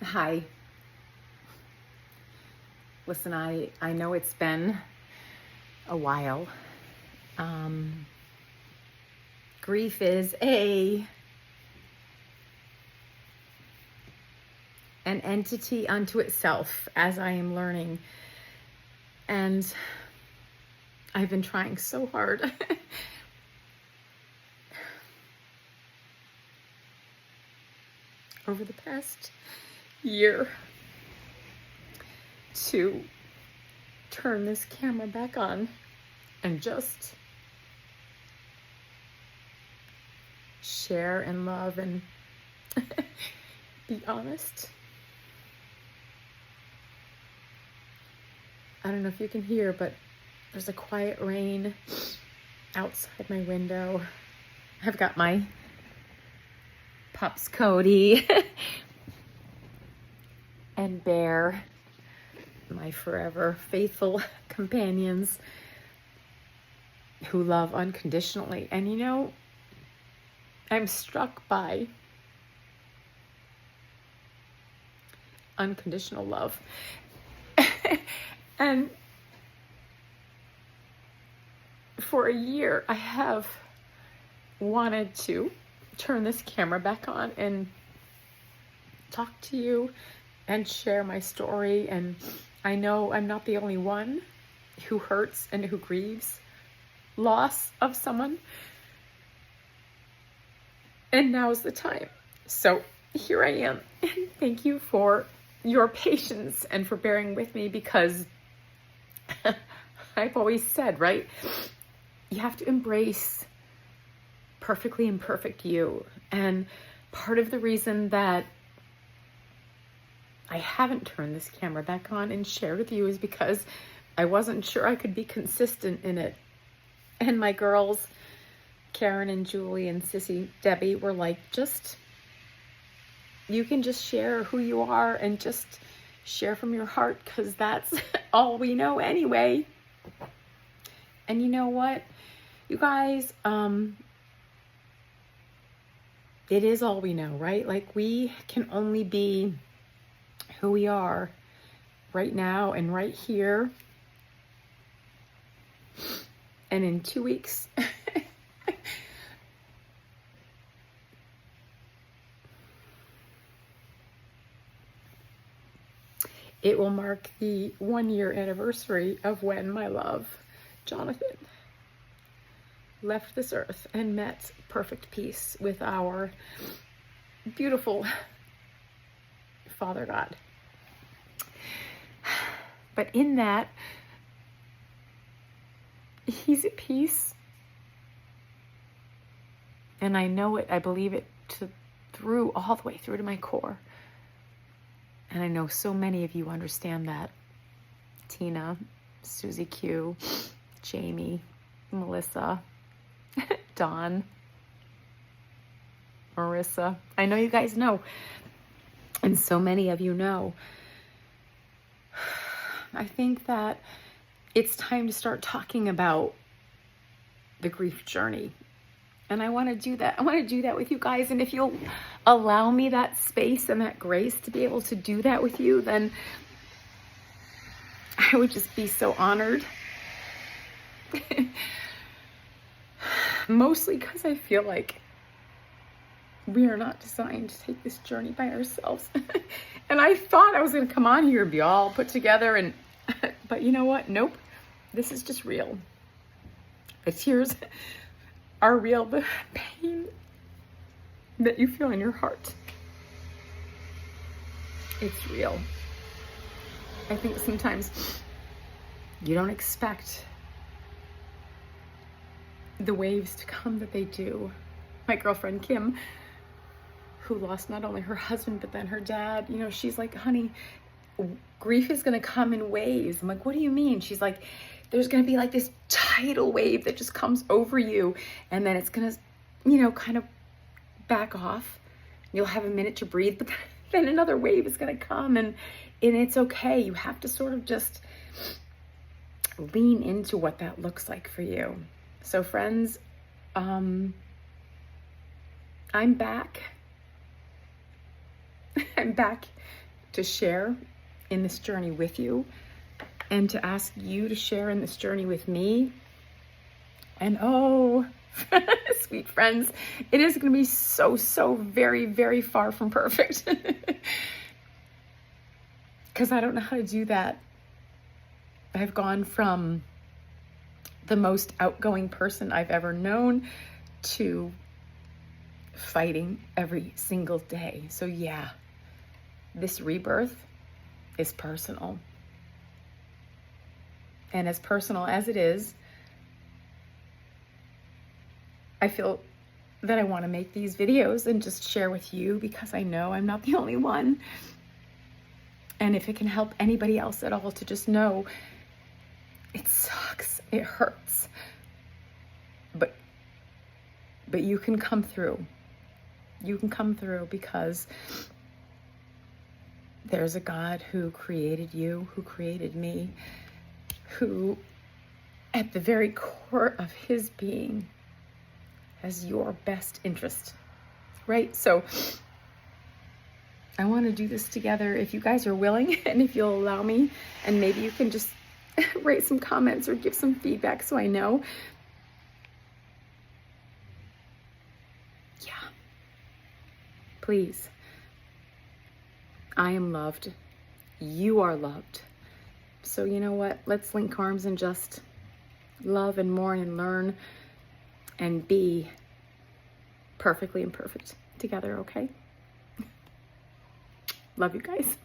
Hi. Listen, I know it's been a while. Grief is an entity unto itself, as I am learning. And I've been trying so hard over the past year to turn this camera back on and just share and love and be honest. I don't know if you can hear, but there's a quiet rain outside my window. I've got my pups, Cody and Bear, my forever faithful companions who love unconditionally. And you know, I'm struck by unconditional love. And for a year, I have wanted to turn this camera back on and talk to you and share my story. And I know I'm not the only one who hurts and who grieves loss of someone. And now's the time. So here I am. And thank you for your patience and for bearing with me, because I've always said, right? You have to embrace perfectly imperfect you. And part of the reason that I haven't turned this camera back on and shared with you is because I wasn't sure I could be consistent in it. And my girls, Karen and Julie and Sissy Debbie, were like, you can just share who you are and just share from your heart, because that's all we know anyway. And you know what, you guys, it is all we know, right? Like, we can only be who we are right now and right here. And in 2 weeks, it will mark the 1-year anniversary of when my love, Jonathan, left this earth and met perfect peace with our beautiful Father God. But in that, he's at peace. And I know it, I believe it all the way through to my core. And I know so many of you understand that. Tina, Susie Q, Jamie, Melissa, Dawn, Marissa. I know you guys know. And so many of you know. I think that it's time to start talking about the grief journey. And I want to do that. I want to do that with you guys. And if you'll allow me that space and that grace to be able to do that with you, then I would just be so honored. Mostly because I feel like we are not designed to take this journey by ourselves. And I thought I was going to come on here and be all put together, but you know what? Nope. This is just real. The tears are real. The pain that you feel in your heart, it's real. I think sometimes you don't expect the waves to come that they do. My girlfriend Kim, who lost not only her husband but then her dad, you know, she's like, honey, grief is going to come in waves. I'm like, what do you mean? She's like, there's going to be like this tidal wave that just comes over you, and then it's going to, you know, kind of back off. You'll have a minute to breathe, but then another wave is going to come, and it's okay. You have to sort of just lean into what that looks like for you. So friends, I'm back. I'm back to share in this journey with you, and to ask you to share in this journey with me. And oh, sweet friends, it is going to be so, so very, very far from perfect. Because I don't know how to do that. I've gone from the most outgoing person I've ever known to fighting every single day. So yeah, this rebirth is personal. And as personal as it is, I feel that I want to make these videos and just share with you, because I know I'm not the only one. And if it can help anybody else at all to just know, it sucks, it hurts, but you can come through. You can come through, because there's a God who created you, who created me, who at the very core of his being has your best interest, right? So I want to do this together if you guys are willing, and if you'll allow me, and maybe you can just write some comments or give some feedback so I know. Yeah. Please. I am loved. You are loved. So you know what? Let's link arms and just love and mourn and learn and be perfectly imperfect together, okay? Love you guys.